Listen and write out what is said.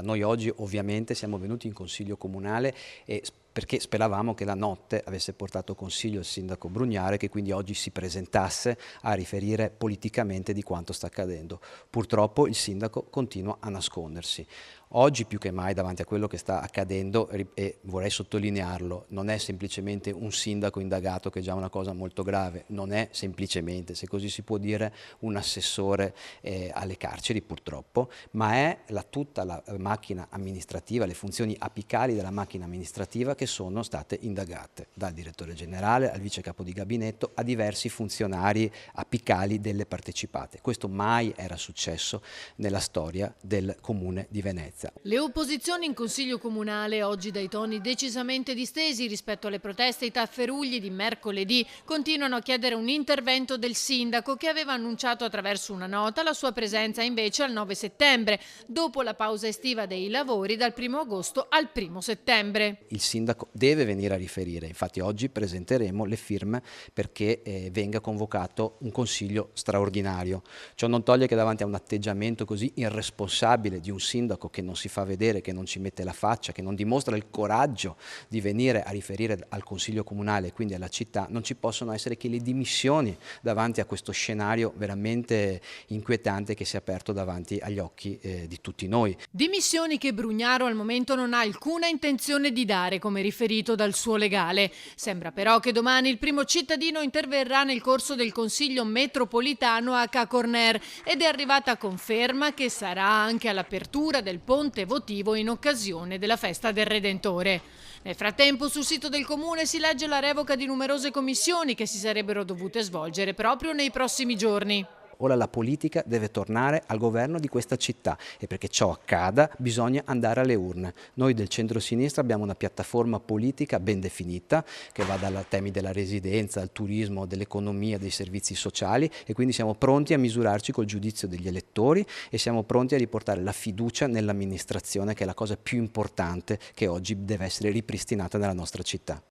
noi oggi ovviamente siamo venuti in Consiglio Comunale perché speravamo che la notte avesse portato consiglio il sindaco Brugnare, che quindi oggi si presentasse a riferire politicamente di quanto sta accadendo. Purtroppo il sindaco continua a nascondersi. Oggi più che mai davanti a quello che sta accadendo, e vorrei sottolinearlo, non è semplicemente un sindaco indagato, che è già una cosa molto grave, non è semplicemente, se così si può dire, un assessore alle carceri purtroppo, ma è tutta la macchina amministrativa, le funzioni apicali della macchina amministrativa che sono state indagate, dal direttore generale al vice capo di gabinetto a diversi funzionari apicali delle partecipate. Questo mai era successo nella storia del Comune di Venezia. Le opposizioni in Consiglio Comunale, oggi dai toni decisamente distesi rispetto alle proteste ai tafferugli di mercoledì, continuano a chiedere un intervento del sindaco, che aveva annunciato attraverso una nota la sua presenza invece al 9 settembre, dopo la pausa estiva dei lavori dal 1 agosto al 1 settembre. Il sindaco deve venire a riferire, infatti oggi presenteremo le firme perché venga convocato un consiglio straordinario. Ciò non toglie che davanti a un atteggiamento così irresponsabile di un sindaco che non si fa vedere, che non ci mette la faccia, che non dimostra il coraggio di venire a riferire al Consiglio Comunale e quindi alla città, non ci possono essere che le dimissioni davanti a questo scenario veramente inquietante che si è aperto davanti agli occhi di tutti noi. Dimissioni che Brugnaro al momento non ha alcuna intenzione di dare, come riferito dal suo legale. Sembra però che domani il primo cittadino interverrà nel corso del Consiglio metropolitano a Ca' Corner ed è arrivata conferma che sarà anche all'apertura del ponte votivo in occasione della festa del Redentore. Nel frattempo sul sito del Comune si legge la revoca di numerose commissioni che si sarebbero dovute svolgere proprio nei prossimi giorni. Ora la politica deve tornare al governo di questa città e perché ciò accada bisogna andare alle urne. Noi del centro-sinistra abbiamo una piattaforma politica ben definita che va dai temi della residenza, al turismo, dell'economia, dei servizi sociali e quindi siamo pronti a misurarci col giudizio degli elettori e siamo pronti a riportare la fiducia nell'amministrazione, che è la cosa più importante che oggi deve essere ripristinata nella nostra città.